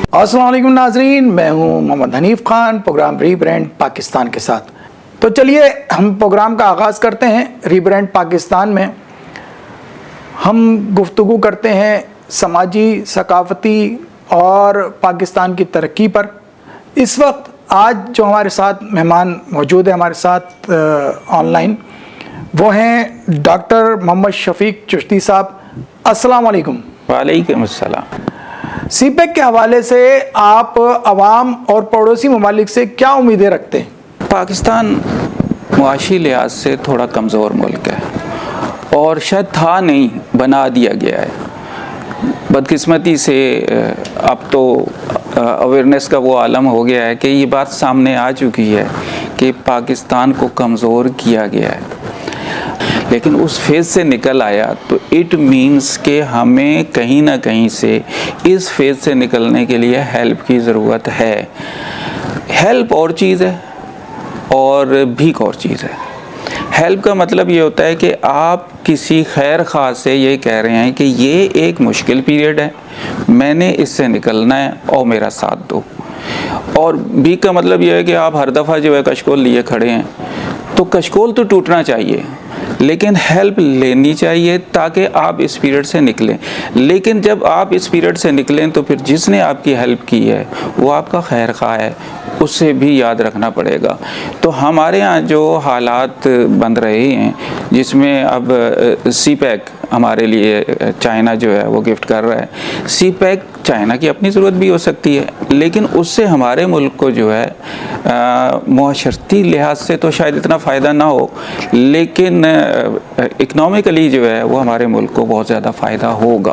अस्सलाम वालेकुम नाजरीन, मैं हूं मोहम्मद हनीफ खान, प्रोग्राम रीब्रांड पाकिस्तान के साथ। तो चलिए हम प्रोग्राम का आगाज़ करते हैं। रीब्रांड पाकिस्तान में हम गुफ्तगू करते हैं समाजी, सकाफ़ती और पाकिस्तान की तरक्की पर। इस वक्त आज जो हमारे साथ मेहमान मौजूद है हमारे साथ ऑनलाइन, वो हैं डॉक्टर मोहम्मद शफीक चिश्ती साहब। अस्सलाम वालेकुम। वालेकुम अस्सलाम। सीपेक के हवाले से आप अवाम और पड़ोसी ममालिक से क्या उम्मीदें रखते हैं? पाकिस्तान मुआशी लिहाज से थोड़ा कमज़ोर मुल्क है और शायद था नहीं, बना दिया गया है। बदकिस्मती से अब तो अवेयरनेस का वो आलम हो गया है कि ये बात सामने आ चुकी है कि पाकिस्तान को कमज़ोर किया गया है, लेकिन उस फेज़ से निकल आया तो इट मीन्स कि हमें कहीं ना कहीं से इस फेज़ से निकलने के लिए हेल्प की ज़रूरत है। हेल्प और चीज़ है और भीख और चीज़ है। हेल्प का मतलब ये होता है कि आप किसी खैर ख़्वाह से ये कह रहे हैं कि ये एक मुश्किल पीरियड है, मैंने इससे निकलना है और मेरा साथ दो। और भीख का मतलब ये है कि आप हर दफ़ा जो है कशकोल लिए खड़े हैं, तो कशकोल तो टूटना चाहिए लेकिन हेल्प लेनी चाहिए ताकि आप इस पीरियड से निकलें। लेकिन जब आप इस पीरियड से निकलें तो फिर जिसने आपकी हेल्प की है वो आपका खैर ख़्वाह है, उससे भी याद रखना पड़ेगा। तो हमारे यहाँ जो हालात बन रहे हैं, जिसमें अब सीपैक हमारे लिए चाइना जो है वो गिफ्ट कर रहा है। सीपैक चाइना की अपनी ज़रूरत भी हो सकती है, लेकिन उससे हमारे मुल्क को जो है मुआशरती लिहाज से तो शायद इतना फ़ायदा ना हो, लेकिन इकनॉमिकली जो है वो हमारे मुल्क को बहुत ज़्यादा फ़ायदा होगा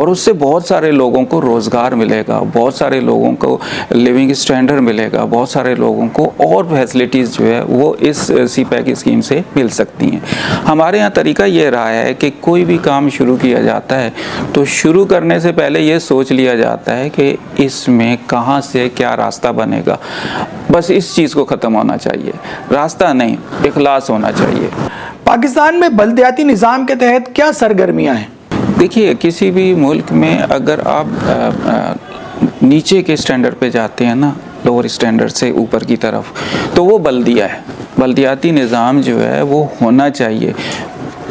और उससे बहुत सारे लोगों को रोज़गार मिलेगा, बहुत सारे लोगों को लिविंग स्टैंडर्ड मिलेगा, बहुत सारे लोगों को और फैसिलिटीज़ जो है वो इस सीपैक स्कीम से मिल सकती हैं। हमारे यहाँ तरीका ये रहा है कि कोई भी काम शुरू किया जाता है तो शुरू करने से पहले ये सोच लिया जाता है कि इसमें कहाँ से क्या रास्ता बनेगा। बस इस चीज़ को ख़त्म होना चाहिए, रास्ता नहीं, इखलास होना चाहिए। पाकिस्तान में बल्दियाती निज़ाम के तहत क्या सरगर्मियाँ हैं? देखिए, किसी भी मुल्क में अगर आप नीचे के स्टैंडर्ड पे जाते हैं ना, लोअर स्टैंडर्ड से ऊपर की तरफ, तो वो बल्दिया है। बल्दियाती निज़ाम जो है वो होना चाहिए।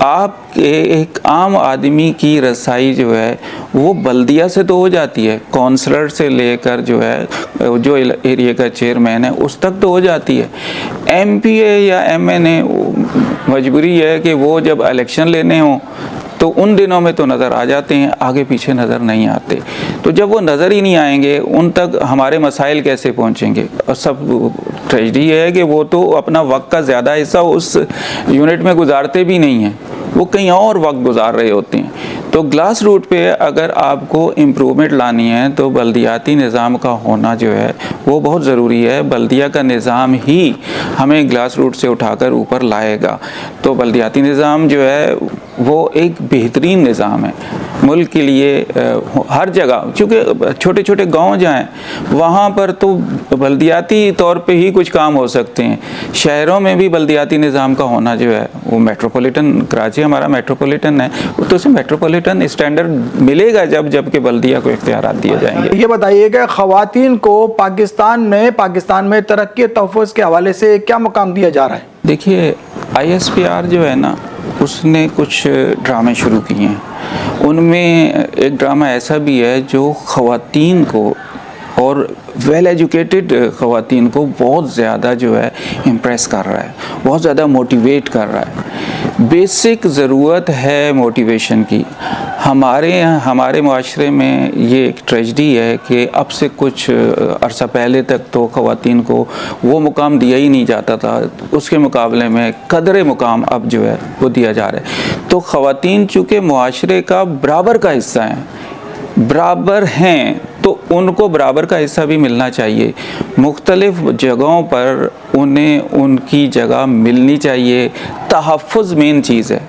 आप एक आम आदमी की रसाई जो है वो बल्दिया से तो हो जाती है, कौंसलर से लेकर जो है जो एरिया का चेयरमैन है उस तक तो हो जाती है। एमपीए या एमएनए मजबूरी है कि वो जब इलेक्शन लेने हों तो उन दिनों में तो नज़र आ जाते हैं, आगे पीछे नज़र नहीं आते। तो जब वो नज़र ही नहीं आएंगे, उन तक हमारे मसाइल कैसे पहुँचेंगे? और सब ट्रेजेडी है कि वो तो अपना वक्त का ज़्यादा हिस्सा उस यूनिट में गुजारते भी नहीं हैं, वो कहीं और वक्त गुजार रहे होते हैं। तो ग्लास रूट पे अगर आपको इम्प्रूवमेंट लानी है तो बल्दियाती निज़ाम का होना जो है वो बहुत ज़रूरी है। बल्दिया का निज़ाम ही हमें ग्लास रूट से उठाकर ऊपर लाएगा। तो बल्दियाती निज़ाम जो है वो एक बेहतरीन निज़ाम है मुल्क के लिए। हर जगह, चूँकि छोटे छोटे गांव जाएँ वहाँ पर तो बल्दियाती तौर पे ही कुछ काम हो सकते हैं। शहरों में भी बल्दियाती निज़ाम का होना जो है वो मेट्रोपॉलिटन, कराची हमारा मेट्रोपॉलिटन है, तो उसे मेट्रोपॉलिटन स्टैंडर्ड मिलेगा जब के बल्दिया को इख्तियारात दिए जाएंगे। ये बताइए कि ख़वातीन को पाकिस्तान में तरक्की तहफ़्फ़ुज़ के हवाले से क्या मकाम दिया जा रहा है? देखिए, ISPR जो है ना, उसने कुछ ड्रामे शुरू किए हैं। उनमें एक ड्रामा ऐसा भी है जो ख़वातीन को और वेल एजुकेटेड ख़वातीन को बहुत ज़्यादा जो है इम्प्रेस कर रहा है, बहुत ज़्यादा मोटिवेट कर रहा है। बेसिक ज़रूरत है मोटिवेशन की। हमारे माशरे में ये एक ट्रेजेडी है कि अब से कुछ अरसा पहले तक तो ख़वातीन को वो मुकाम दिया ही नहीं जाता था, उसके मुकाबले में कदरे मुकाम अब जो है वो दिया जा रहा है। तो ख़वातीन चूँकि माशरे का बराबर का हिस्सा हैं, बराबर हैं, तो उनको बराबर का हिस्सा भी मिलना चाहिए। मुख्तलिफ जगहों पर उन्हें उनकी जगह मिलनी चाहिए। तहफ़्फ़ुज़ मेन चीज़ है।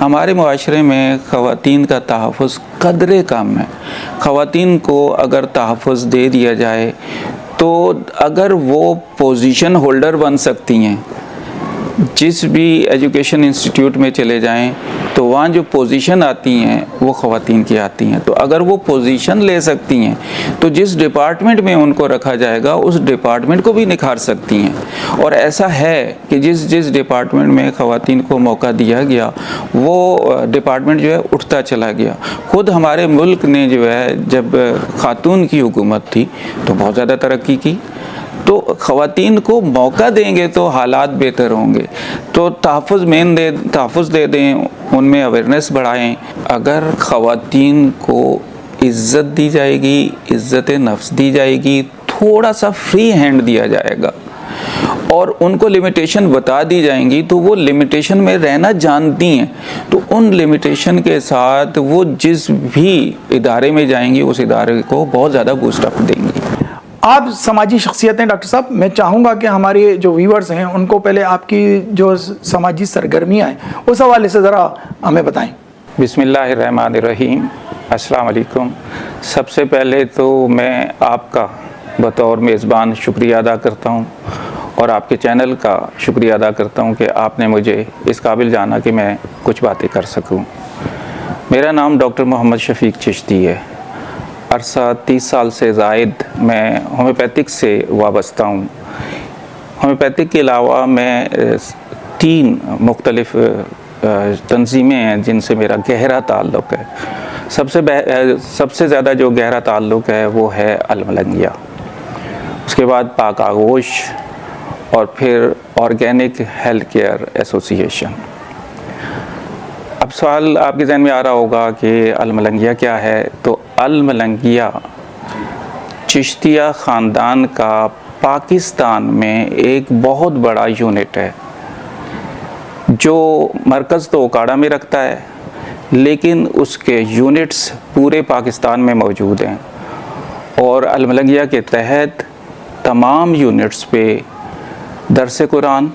हमारे मुआशरे में ख़वातीन का तहफ़्फ़ुज़ कदरे कम है। ख़वातीन को अगर तहफ़्फ़ुज़ दे दिया जाए तो अगर वो पोजीशन होल्डर बन सकती हैं, जिस भी एजुकेशन इंस्टीट्यूट में चले जाएं तो वहाँ जो पोजीशन आती हैं वो ख़वातीन की आती हैं। तो अगर वो पोजीशन ले सकती हैं तो जिस डिपार्टमेंट में उनको रखा जाएगा उस डिपार्टमेंट को भी निखार सकती हैं। और ऐसा है कि जिस जिस डिपार्टमेंट में ख़वातीन को मौका दिया गया वो डिपार्टमेंट जो है उठता चला गया। खुद हमारे मुल्क ने जो है जब खातून की हुकूमत थी तो बहुत ज़्यादा तरक्की की। तो ख़वातीन को मौका देंगे तो हालात बेहतर होंगे। तो तहफ़्फ़ुज़ दे दें, उनमें अवेयरनेस बढ़ाएं। अगर ख़वातीन को इज़्ज़त दी जाएगी, इज़्ज़त नफ्स दी जाएगी, थोड़ा सा फ्री हैंड दिया जाएगा और उनको लिमिटेशन बता दी जाएंगी तो वो लिमिटेशन में रहना जानती हैं। तो उन लिमिटेशन के साथ वो जिस भी इदारे में जाएंगी उस इदारे को बहुत ज़्यादा बूस्टअप देंगी। आप समाजी शख्सियत हैं डॉक्टर साहब, मैं चाहूँगा कि हमारे जो व्यूवर्स हैं उनको पहले आपकी जो समाजी सरगर्मियाँ हैं उस हवाले से ज़रा हमें बताएं। बिस्मिल्लाहिर्रहमानिर्रहीम, अस्सलाम वालेकुम। सबसे पहले तो मैं आपका बतौर मेज़बान शुक्रिया अदा करता हूँ और आपके चैनल का शुक्रिया अदा करता हूँ कि आपने मुझे इस काबिल जाना कि मैं कुछ बातें कर सकूँ। मेरा नाम डॉक्टर मोहम्मद शफ़ीक चिश्ती है। अरसा 30 साल से ज़ायद मैं होम्योपैथिक से वाबस्ता हूँ। होम्योपैथिक के अलावा मैं 3 मुख्तलिफ़ तंजीमें हैं जिनसे मेरा गहरा ताल्लुक़ है। सबसे ज़्यादा जो गहरा ताल्लुक़ है वो है अलमलंगिया, उसके बाद पाक आगोश और फिर ऑर्गेनिक हेल्थ केयर एसोसिएशन। अब सवाल आपके जहन में आ रहा होगा कि अलमलंगिया क्या है। तो अलमलंगिया चिश्तिया ख़ानदान का पाकिस्तान में एक बहुत बड़ा यूनिट है जो मरकज़ तो ओकाड़ा में रखता है लेकिन उसके यूनिट्स पूरे पाकिस्तान में मौजूद हैं। और अलमलंगिया के तहत तमाम यूनिट्स पे दर्स कुरान,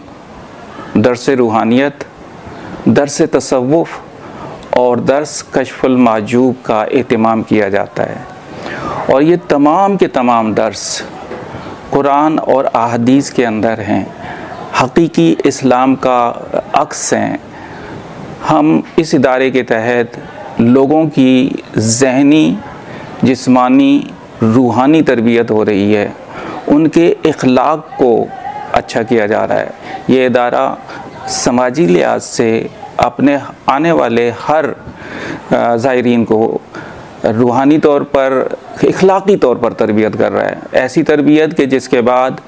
दर्स रूहानियत, दर्स तसव्वुफ़ और दर्स कश्फुल माजूब का एहतमाम किया जाता है। और ये तमाम के तमाम दर्स कुरान और अहादीस के अंदर हैं, हकीकी इस्लाम का अक्स हैं। हम इस इदारे के तहत लोगों की ज़हनी, जिस्मानी, रूहानी तरबियत हो रही है, उनके इखलाक को अच्छा किया जा रहा है। ये इदारा समाजी लिहाज से अपने आने वाले हर ज़ायरीन को रूहानी तौर पर, इखलाकी तौर पर तरबियत कर रहा है। ऐसी तरबियत कि जिसके बाद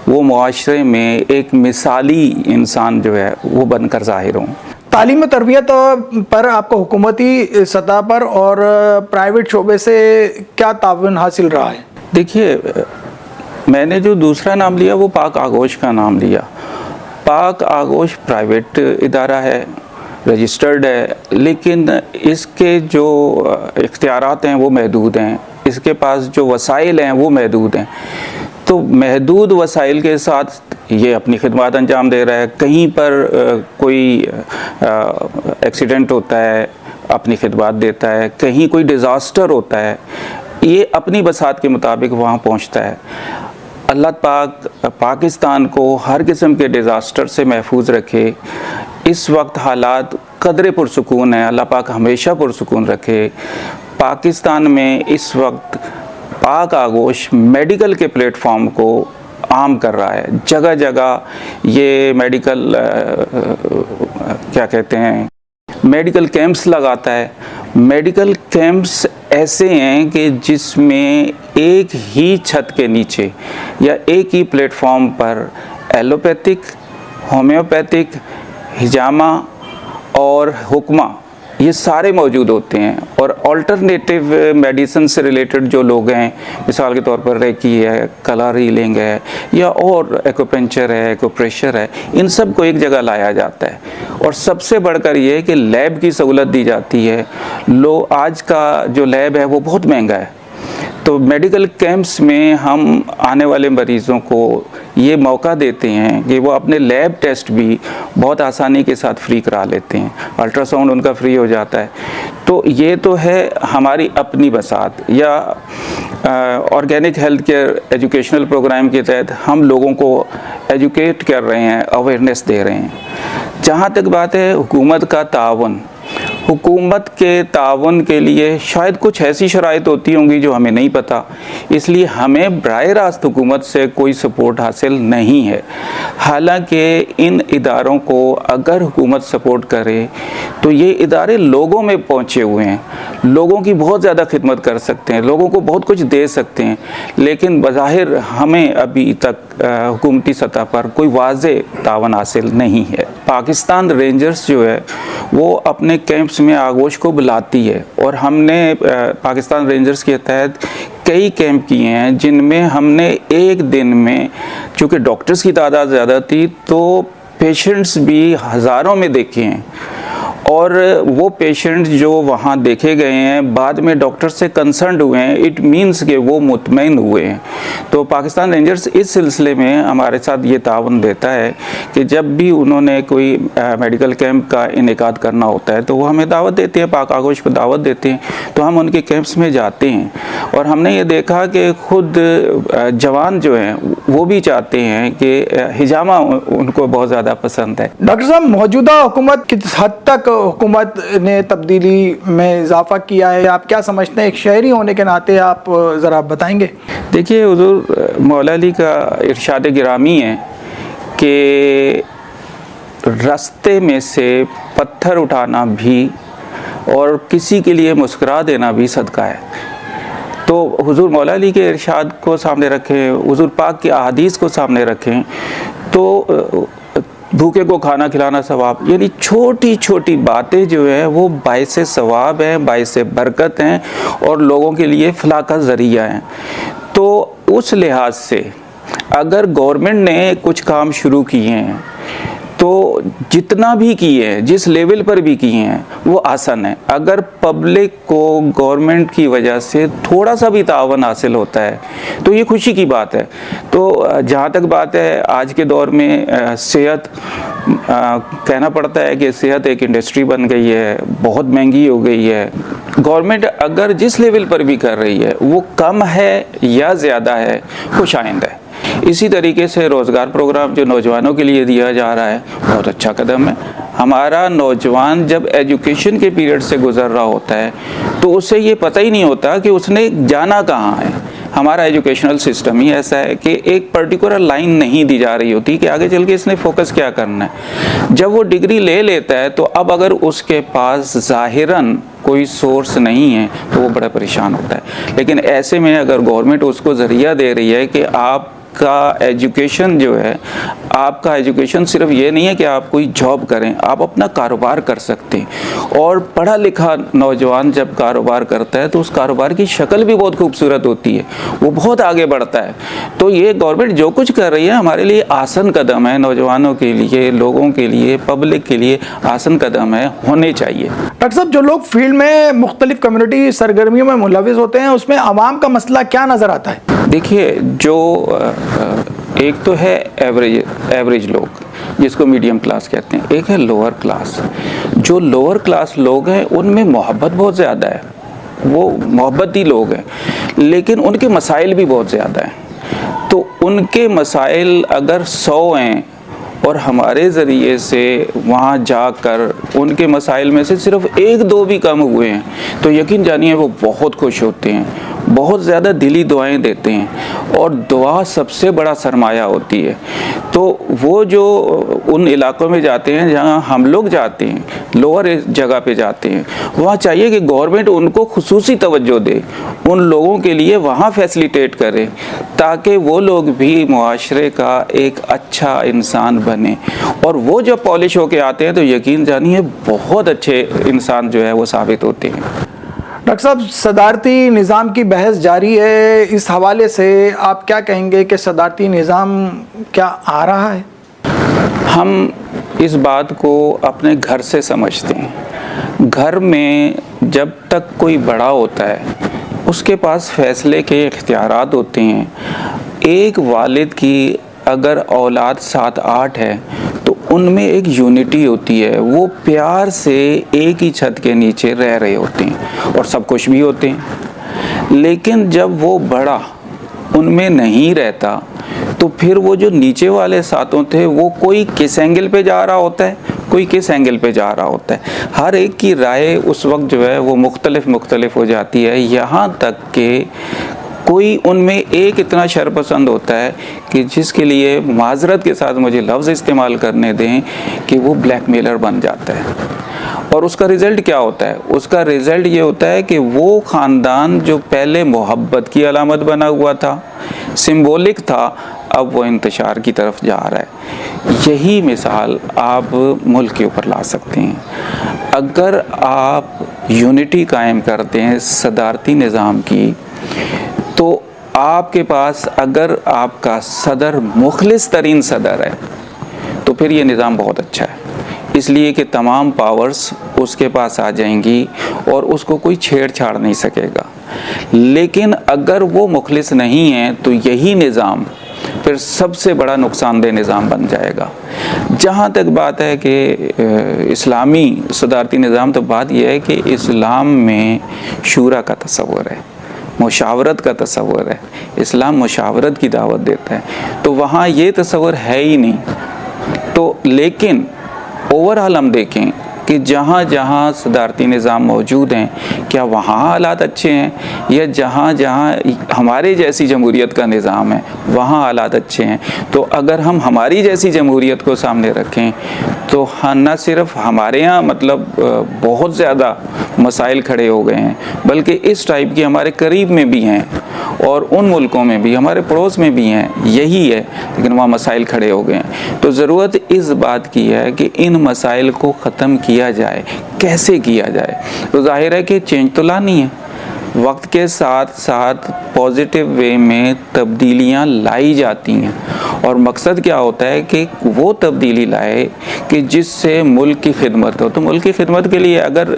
वो मुआशरे में एक मिसाली इंसान जो है वो बनकर ज़ाहिर हों। तालीम और तरबियत पर आपको हुकूमती सतह पर और प्राइवेट शोबे से क्या ताउन हासिल रहा है? देखिए, मैंने जो दूसरा नाम लिया वो पाक आगोश का नाम लिया। पाक आगोश प्राइवेट इदारा है, रजिस्टर्ड है, लेकिन इसके जो इख्तियारात हैं वो महदूद हैं, इसके पास जो वसाइल हैं वो महदूद हैं। तो महदूद वसाइल के साथ ये अपनी खिदमत अंजाम दे रहा है। कहीं पर कोई एक्सीडेंट होता है, अपनी खिदमत देता है, कहीं कोई डिज़ास्टर होता है, ये अपनी बसात के मुताबिक वहाँ पहुँचता है। अल्लाह पाक पाकिस्तान को हर किस्म के डिज़ास्टर से महफूज रखे। इस वक्त हालात कदरे पुरसुकून है, अल्लाह पाक हमेशा पुरसुकून रखे। पाकिस्तान में इस वक्त पाक आगोश मेडिकल के प्लेटफॉर्म को आम कर रहा है। जगह जगह ये मेडिकल क्या कहते हैं, मेडिकल कैंप्स लगाता है। मेडिकल कैंप्स ऐसे हैं कि जिसमें एक ही छत के नीचे या एक ही प्लेटफॉर्म पर एलोपैथिक, होम्योपैथिक, हिजामा और हुक्मा ये सारे मौजूद होते हैं। और अल्टरनेटिव मेडिसिन से रिलेटेड जो लोग हैं, मिसाल के तौर पर रेकी है, कलर हीलिंग है या और एक्यूपंक्चर है, एक्यूप्रेशर है, इन सब को एक जगह लाया जाता है। और सबसे बढ़कर ये है कि लैब की सहूलत दी जाती है। आज का जो लैब है वो बहुत महंगा है, तो मेडिकल कैंप्स में हम आने वाले मरीज़ों को ये मौका देते हैं कि वो अपने लैब टेस्ट भी बहुत आसानी के साथ फ्री करा लेते हैं। अल्ट्रासाउंड उनका फ्री हो जाता है। तो ये तो है हमारी अपनी बसात। या organic health care educational program के तहत हम लोगों को एजुकेट कर रहे हैं, अवेयरनेस दे रहे हैं। जहाँ तक बात है हुकूमत का तावन, हुकूमत के ताउन के लिए शायद कुछ ऐसी शराइत होती होंगी जो हमें नहीं पता, इसलिए हमें बराह रास्त हुकूमत से कोई सपोर्ट हासिल नहीं है। हालांकि इन इदारों को अगर हुकूमत सपोर्ट करे तो ये इदारे लोगों में पहुँचे हुए हैं, लोगों की बहुत ज़्यादा खिदमत कर सकते हैं, लोगों को बहुत कुछ दे सकते हैं, लेकिन बज़ाहिर हमें अभी तक हुकूमती सतह पर कोई वाज़े तावन हासिल नहीं है। पाकिस्तान रेंजर्स जो है वो अपने कैंप्स में आगोश को बुलाती है और हमने पाकिस्तान रेंजर्स के तहत कई कैंप किए हैं जिनमें हमने एक दिन में, चूँकि डॉक्टर्स की तादाद ज़्यादा थी तो पेशेंट्स भी हज़ारों में देखे हैं, और वो पेशेंट्स जो वहाँ देखे गए हैं बाद में डॉक्टर से कंसर्न हुए हैं, इट मींस कि वो मुतमईन हुए हैं। तो पाकिस्तान रेंजर्स इस सिलसिले में हमारे साथ ये ताउन देता है कि जब भी उन्होंने कोई मेडिकल कैंप का इनेकाद करना होता है तो वो हमें दावत देते हैं, पाक आगोश को दावत देते हैं, तो हम उनके कैंप्स में जाते हैं। और हमने ये देखा कि खुद जवान जो हैं वो भी चाहते हैं कि हिजामा उनको बहुत ज़्यादा पसंद है। डॉक्टर साहब, मौजूदा हुकूमत किस हद तक हुकूमत ने तब्दीली में इजाफा किया है, आप क्या समझते हैं? एक शहरी होने के नाते आप ज़रा बताएंगे। देखिए, हुज़ूर मौला अली का इरशाद गिरामी है कि रास्ते में से पत्थर उठाना भी और किसी के लिए मुस्कुरा देना भी सदका है। तो हुज़ूर मौला अली के इरशाद को सामने रखें, हुज़ूर पाक की अहादीस को सामने रखें, तो भूखे को खाना खिलाना सवाब, यानी छोटी छोटी बातें जो है वो बाइस सवाब हैं, बाइस बरकत हैं और लोगों के लिए फलाह का ज़रिया हैं। तो उस लिहाज से अगर गवर्नमेंट ने कुछ काम शुरू किए हैं तो जितना भी किए हैं, जिस लेवल पर भी किए हैं, वो आसान है। अगर पब्लिक को गवर्नमेंट की वजह से थोड़ा सा भी तावन हासिल होता है तो ये खुशी की बात है। तो जहाँ तक बात है आज के दौर में सेहत, कहना पड़ता है कि सेहत एक इंडस्ट्री बन गई है, बहुत महंगी हो गई है। गवर्नमेंट अगर जिस लेवल पर भी कर रही है वो कम है या ज़्यादा है, खुशाइंद है। इसी तरीके से रोज़गार प्रोग्राम जो नौजवानों के लिए दिया जा रहा है बहुत अच्छा कदम है। हमारा नौजवान जब एजुकेशन के पीरियड से गुज़र रहा होता है तो उसे ये पता ही नहीं होता कि उसने जाना कहाँ है। हमारा एजुकेशनल सिस्टम ही ऐसा है कि एक पर्टिकुलर लाइन नहीं दी जा रही होती कि आगे चल के इसने फोकस क्या करना है। जब वो डिग्री ले लेता है तो अब अगर उसके पास ज़ाहिरन कोई सोर्स नहीं है तो वो बड़ा परेशान होता है। लेकिन ऐसे में अगर गवर्नमेंट उसको ज़रिया दे रही है कि आपका एजुकेशन जो है, आपका एजुकेशन सिर्फ ये नहीं है कि आप कोई जॉब करें, आप अपना कारोबार कर सकते हैं। और पढ़ा लिखा नौजवान जब कारोबार करता है तो उस कारोबार की शक्ल भी बहुत खूबसूरत होती है, वो बहुत आगे बढ़ता है। तो ये गवर्नमेंट जो कुछ कर रही है हमारे लिए आसान कदम है, नौजवानों के लिए, लोगों के लिए, पब्लिक के लिए आसान कदम है, होने चाहिए। डॉक्टर साहब, जो लोग फील्ड में मुख्तलिफ कम्युनिटी सरगर्मियों में मुलविस होते हैं उसमें आवाम का मसला क्या नज़र आता है? देखिए, जो एक तो है एवरेज लोग जिसको मीडियम क्लास कहते हैं, एक है लोअर क्लास। जो लोअर क्लास लोग हैं उनमें मोहब्बत बहुत ज़्यादा है, वो मोहब्बती लोग हैं, लेकिन उनके मसाइल भी बहुत ज़्यादा हैं। तो उनके मसाइल अगर 100 हैं और हमारे ज़रिए से वहाँ जाकर उनके मसाइल में से सिर्फ 1-2 भी कम हुए हैं तो यकीन जानिए वो बहुत खुश होते हैं, बहुत ज़्यादा दिली दुआएं देते हैं। और दुआ सबसे बड़ा सरमाया होती है। तो वो जो उन इलाकों में जाते हैं जहाँ हम लोग जाते हैं, लोअर जगह पे जाते हैं, वहाँ चाहिए कि गवर्नमेंट उनको खुसूसी तवज्जो दे, उन लोगों के लिए वहाँ फैसिलिटेट करे ताकि वो लोग भी मुआशरे का एक अच्छा इंसान बने। और वो जब पॉलिश होके आते हैं तो यकीन जानिए बहुत अच्छे इंसान जो है वो साबित होते हैं। डॉक्टर साहब, सदारती निज़ाम की बहस जारी है, इस हवाले से आप क्या कहेंगे कि सदारती निज़ाम क्या आ रहा है? हम इस बात को अपने घर से समझते हैं। घर में जब तक कोई बड़ा होता है उसके पास फैसले के इख्तियारात होते हैं। एक वालिद की अगर औलाद 7-8 है तो उनमें एक यूनिटी होती है, वो प्यार से एक ही छत के नीचे रह रहे होते हैं और सब खुश भी होते हैं। लेकिन जब वो बड़ा उनमें नहीं रहता तो फिर वो जो नीचे वाले साथों थे वो कोई किस एंगल पे जा रहा होता है, कोई किस एंगल पे जा रहा होता है। हर एक की राय उस वक्त जो है वो मुख्तलिफ हो जाती है, यहाँ तक कि कोई उनमें एक इतना शरपसंद होता है कि जिसके लिए माजरत के साथ मुझे लफ्ज़ इस्तेमाल करने दें कि वो ब्लैकमेलर बन जाता है। और उसका रिज़ल्ट क्या होता है? उसका रिज़ल्ट ये होता है कि वो ख़ानदान जो पहले मोहब्बत की अलामत बना हुआ था, सिंबॉलिक था, अब वो इंतशार की तरफ जा रहा है। यही मिसाल आप मुल्क के ऊपर ला सकते हैं। अगर आप यूनिटी कायम करते हैं सदारती निज़ाम की, तो आपके पास अगर आपका सदर मुखलिस तरीन सदर है तो फिर ये निज़ाम बहुत अच्छा है, इसलिए कि तमाम पावर्स उसके पास आ जाएंगी और उसको कोई छेड़छाड़ नहीं सकेगा। लेकिन अगर वो मुखलिस नहीं है तो यही निज़ाम फिर सबसे बड़ा नुकसानदेह निज़ाम बन जाएगा। जहाँ तक बात है कि इस्लामी सदारती निज़ाम, तो बात यह है कि इस्लाम में शूरा का तसव्वुर है, मुशावरत का तसव्वुर है। इस्लाम मुशावरत की दावत देता है, तो वहाँ ये तसव्वुर है ही नहीं। तो लेकिन ओवरऑल हम देखें कि जहाँ जहाँ सदारती निज़ाम मौजूद हैं, क्या वहाँ हालात अच्छे हैं, या जहाँ जहाँ हमारे जैसी जमहूरियत का निज़ाम है वहाँ हालात अच्छे हैं? तो अगर हम हमारी जैसी जमहूरियत को सामने रखें तो हाँ, न सिर्फ हमारे यहाँ मतलब बहुत ज़्यादा मसाइल खड़े हो गए हैं, बल्कि इस टाइप की हमारे करीब में भी हैं और उन मुल्कों में भी, हमारे पड़ोस में भी हैं, यही है, लेकिन वहाँ मसाइल खड़े हो गए हैं। तो ज़रूरत इस बात की है कि इन मसाइल को ख़त्म किया जाए। कैसे किया जाए? तो जाहिर है कि चेंज तो लानी है, वक्त के साथ साथ पॉजिटिव वे में तब्दीलियाँ लाई जाती हैं, और मकसद क्या होता है कि वो तब्दीली लाए कि जिससे मुल्क की खिदमत हो। तो मुल्क की खिदमत के लिए अगर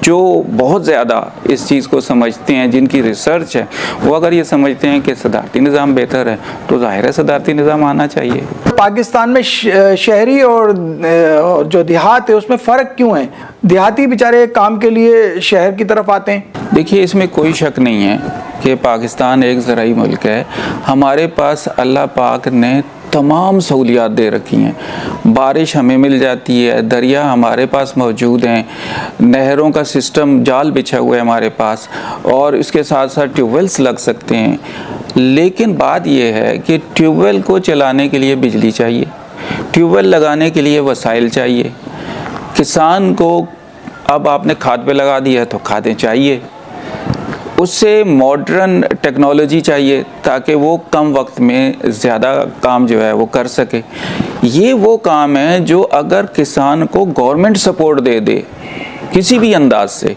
जो बहुत ज़्यादा इस चीज़ को समझते हैं, जिनकी रिसर्च है, वो अगर ये समझते हैं कि सदारती निज़ाम बेहतर है, तो ज़ाहिर है सदारती निज़ाम आना चाहिए। पाकिस्तान में शहरी और जो देहात है उसमें फ़र्क क्यों है? देहाती बेचारे काम के लिए शहर की तरफ आते हैं। देखिए, इसमें कोई शक नहीं है कि पाकिस्तान एक ज़राई मुल्क है। हमारे पास अल्लाह पाक ने तमाम सहूलियात दे रखी हैं। बारिश हमें मिल जाती है, दरिया हमारे पास मौजूद हैं, नहरों का सिस्टम जाल बिछा हुआ है हमारे पास, और इसके साथ साथ ट्यूबवेल्स लग सकते हैं। लेकिन बात यह है कि ट्यूबवेल को चलाने के लिए बिजली चाहिए, ट्यूबवेल लगाने के लिए वसाइल चाहिए। किसान को अब आपने खाद पे लगा दिया है तो खादें चाहिए, उससे मॉडर्न टेक्नोलॉजी चाहिए ताकि वो कम वक्त में ज़्यादा काम जो है वो कर सके। ये वो काम है जो अगर किसान को गवर्नमेंट सपोर्ट दे दे किसी भी अंदाज से,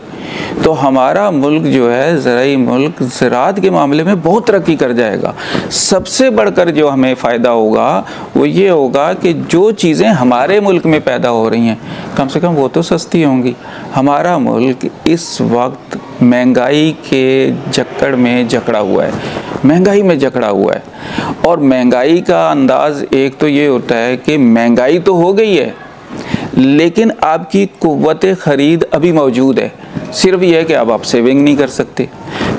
तो हमारा मुल्क जो है ज़राई मुल्क ज़राअत के मामले में बहुत तरक्की कर जाएगा। सबसे बढ़कर जो हमें फ़ायदा होगा वो ये होगा कि जो चीज़ें हमारे मुल्क में पैदा हो रही हैं कम से कम वो तो सस्ती होंगी। हमारा मुल्क इस वक्त महंगाई के जकड़ में जकड़ा हुआ है, महंगाई में जकड़ा हुआ है। और महंगाई का अंदाज़ एक तो ये होता है कि महंगाई तो हो गई है, लेकिन आपकी कुव्वत ख़रीद अभी मौजूद है। सिर्फ यह है कि अब आप सेविंग नहीं कर सकते।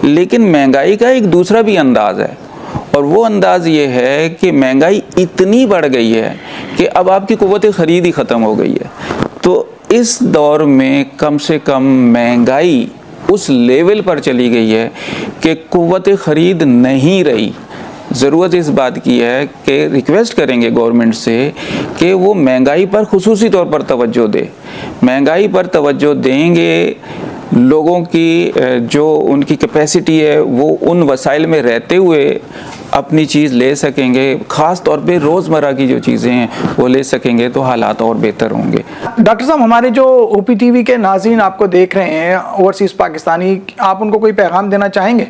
लेकिन महंगाई का एक दूसरा भी अंदाज़ है, और वो अंदाज़ ये है कि महंगाई इतनी बढ़ गई है कि अब आपकी कुव्वत ख़रीद ही ख़त्म हो गई है। तो इस दौर में कम से कम महंगाई उस लेवल पर चली गई है कि कुव्वत ख़रीद नहीं रही। ज़रूरत इस बात की है कि रिक्वेस्ट करेंगे गवर्नमेंट से कि वो महंगाई पर खुसूसी तौर पर तवज्जो दे। महंगाई पर तवज्जो देंगे, लोगों की जो उनकी कैपेसिटी है वो उन वसाइल में रहते हुए अपनी चीज़ ले सकेंगे, ख़ास तौर पे रोज़मर्रा की जो चीज़ें हैं वो ले सकेंगे, तो हालात और बेहतर होंगे। डॉक्टर साहब, हमारे जो OPTV के नाज़रीन आपको देख रहे हैं ओवरसीज़ पाकिस्तानी, आप उनको कोई पैगाम देना चाहेंगे?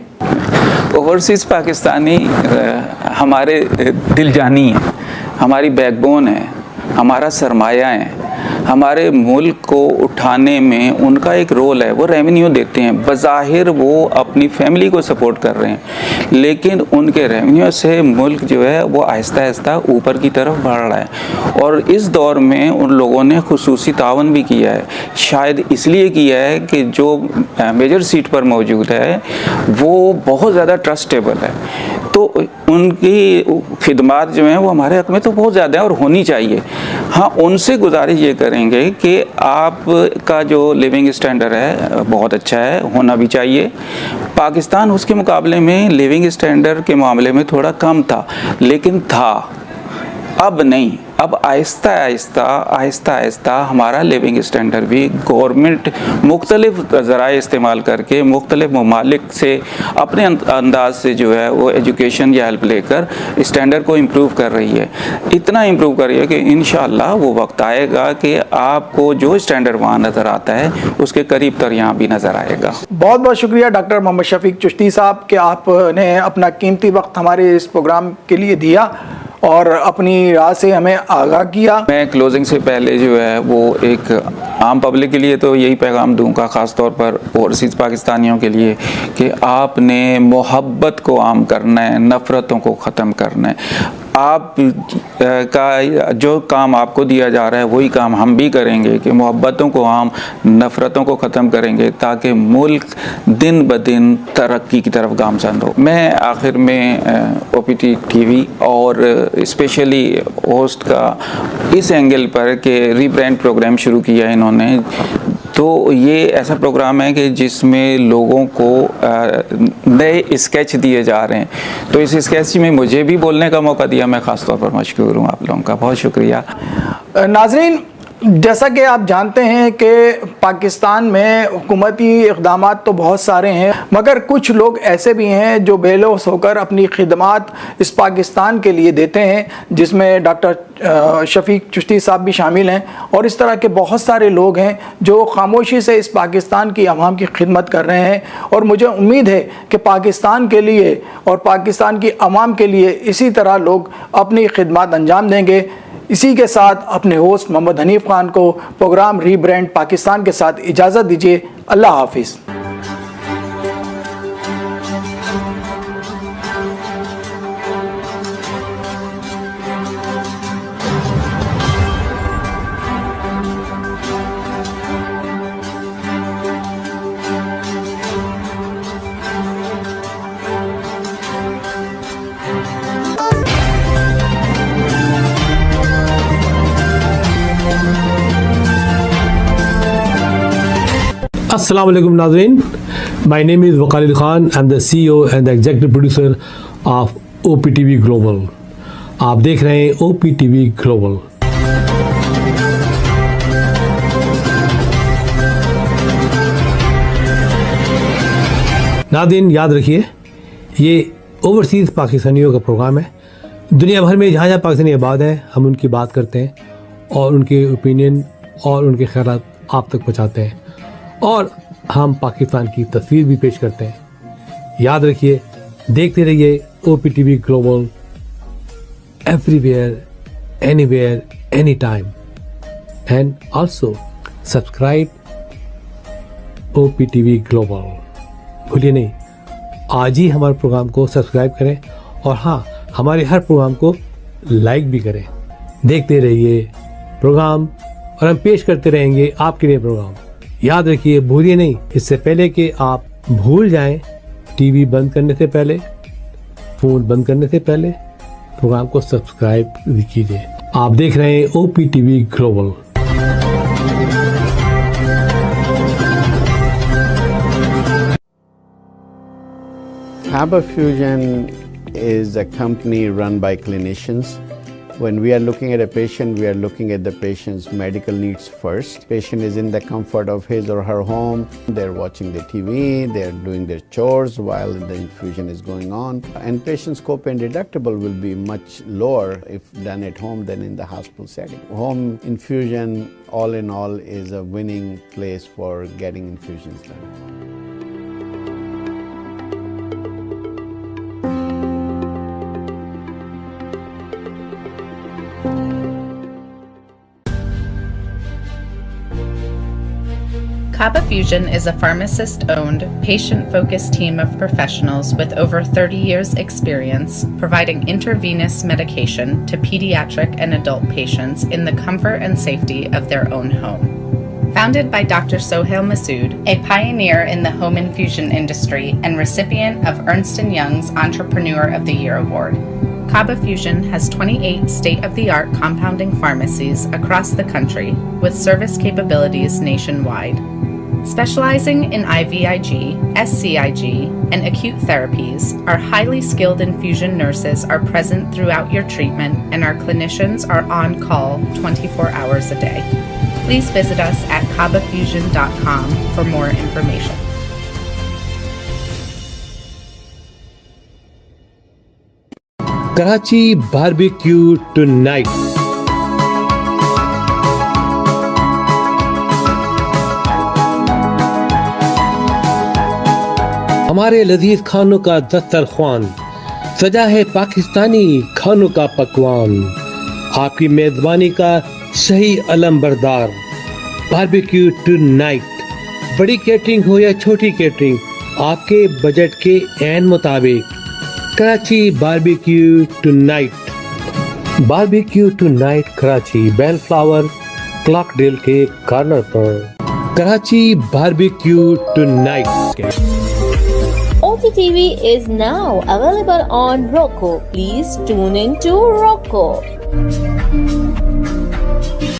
ओवरसीज़ पाकिस्तानी हमारे दिल जानी है, हमारी बैकबोन है, हमारा सरमाया है। हमारे मुल्क को उठाने में उनका एक रोल है। वो रेवेन्यू देते हैं, बज़ाहिर वो अपनी फैमिली को सपोर्ट कर रहे हैं, लेकिन उनके रेवेन्यू से मुल्क जो है वो आहिस्ता आहिस्ता ऊपर की तरफ बढ़ रहा है। और इस दौर में उन लोगों ने खुसूसी तावन भी किया है, शायद इसलिए किया है कि जो मेजर सीट पर मौजूद है वो बहुत ज़्यादा ट्रस्टेबल है। तो उनकी खिदमात जो हैं वो हमारे हक़ में तो बहुत ज़्यादा है और होनी चाहिए। हाँ, उनसे गुजारिश ये करेंगे कि आपका जो लिविंग स्टैंडर्ड है बहुत अच्छा है, होना भी चाहिए। पाकिस्तान उसके मुकाबले में लिविंग स्टैंडर्ड के मामले में थोड़ा कम था, लेकिन था, अब नहीं। अब आहिस्ता आहिस्ता हमारा लिविंग स्टैंडर्ड भी गवर्नमेंट मुख्तलिफ ज़राए इस्तेमाल करके मुख्तलिफ ममालिक से अपने अंदाज से जो है वो एजुकेशन या हेल्प लेकर स्टैंडर्ड को इम्प्रूव कर रही है। इतना इम्प्रूव कर रही है कि इंशाअल्लाह वो वक्त आएगा कि आपको जो स्टैंडर्ड वहाँ नज़र आता है उसके करीब तर यहाँ भी नज़र आएगा। बहुत बहुत शुक्रिया डॉक्टर मोहम्मद शफीक चिश्ती साहब कि आपने अपना कीमती वक्त हमारे इस प्रोग्राम के लिए दिया और अपनी राय से हमें आगाह किया। मैं क्लोजिंग से पहले जो है वो एक आम पब्लिक के लिए तो यही पैगाम दूंगा, ख़ास तौर पर ओवरसीज़ पाकिस्तानियों के लिए, कि आपने मोहब्बत को आम करना है, नफ़रतों को ख़त्म करना है। आप का जो काम आपको दिया जा रहा है वही काम हम भी करेंगे कि मोहब्बतों को आम, नफ़रतों को ख़त्म करेंगे ताकि मुल्क दिन ब दिन तरक्की की तरफ गामजन हो। मैं आखिर में OPT TV और स्पेशली होस्ट का इस एंगल पर कि रीब्रांड प्रोग्राम शुरू किया है इन्होंने, तो ये ऐसा प्रोग्राम है कि जिसमें लोगों को नए स्केच दिए जा रहे हैं। तो इस स्केच में मुझे भी बोलने का मौका दिया, मैं ख़ास तौर पर मशकूर हूँ आप लोगों का, बहुत शुक्रिया। नाज़रीन, जैसा कि आप जानते हैं कि पाकिस्तान में हुकूमती इक़दाम तो बहुत सारे हैं, मगर कुछ लोग ऐसे भी हैं जो बेलौस होकर अपनी खिदमात इस पाकिस्तान के लिए देते हैं, जिसमें डॉक्टर शफीक चिश्ती साहब भी शामिल हैं। और इस तरह के बहुत सारे लोग हैं जो खामोशी से इस पाकिस्तान की आवाम की खिदमत कर रहे हैं। और मुझे उम्मीद है कि पाकिस्तान के लिए और पाकिस्तान की आवाम के लिए इसी तरह लोग अपनी खिदमत अंजाम देंगे। इसी के साथ अपने होस्ट मोहम्मद हनीफ खान को प्रोग्राम रीब्रांड पाकिस्तान के साथ इजाज़त दीजिए। अल्लाह हाफिज़। Assalamu alaikum नाज़रीन, my name is Waqar Khan. I'm the CEO and the executive producer of OPTV Global. आप देख रहे हैं OPTV Global। नाज़रीन याद रखिए, ये ओवरसीज़ पाकिस्तानियों का प्रोग्राम है। दुनिया भर में जहाँ जहाँ पाकिस्तानी आबाद हैं हम उनकी बात करते हैं और उनके ओपिनियन और उनके ख्यालात आप तक पहुँचाते हैं, और हम पाकिस्तान की तस्वीर भी पेश करते हैं। याद रखिए, देखते रहिए OPTV global, everywhere, anywhere, any time, and also subscribe OPTV global. भूलिए नहीं, आज ही हमारे प्रोग्राम को सब्सक्राइब करें और हाँ, हमारे हर प्रोग्राम को लाइक भी करें। देखते रहिए प्रोग्राम और हम पेश करते रहेंगे आपके लिए प्रोग्राम। याद रखिए, भूलिए नहीं, इससे पहले कि आप भूल जाएं, टीवी बंद करने से पहले, फ़ोन बंद करने से पहले प्रोग्राम को सब्सक्राइब कीजिए। आप देख रहे हैं OPTV global. Haba Fusion is a company run by clinicians. When we are looking at a patient, we are looking at the patient's medical needs first. Patient is in the comfort of his or her home. They're watching the TV, they're doing their chores while the infusion is going on. And patient's copay and deductible will be much lower if done at home than in the hospital setting. Home infusion, all in all, is a winning place for getting infusions done. Kaba Fusion is a pharmacist-owned, patient-focused team of professionals with over 30 years' experience providing intravenous medication to pediatric and adult patients in the comfort and safety of their own home. Founded by Dr. Sohail Masood, a pioneer in the home infusion industry and recipient of Ernst & Young's Entrepreneur of the Year Award. Kaba Fusion has 28 state-of-the-art compounding pharmacies across the country with service capabilities nationwide. Specializing in IVIG, SCIG, and acute therapies, our highly skilled infusion nurses are present throughout your treatment and our clinicians are on call 24 hours a day. Please visit us at kabafusion.com for more information. Karachi barbecue tonight. हमारे लजीज खानों का दस्तरख्वान सजा है पाकिस्तानी खानों का पकवान। आपकी मेजबानी का सही अलमबरदार बारबेक्यू टुनाइट। बड़ी कैटरिंग हो या छोटी कैटरिंग, आपके बजट के ऐन मुताबिक Karachi Barbecue Tonight. Barbecue Tonight Karachi Bellflower Clockdale के कॉर्नर पर। Karachi Barbecue Tonight. OTTV is now available on Roku. Please tune in to Roku.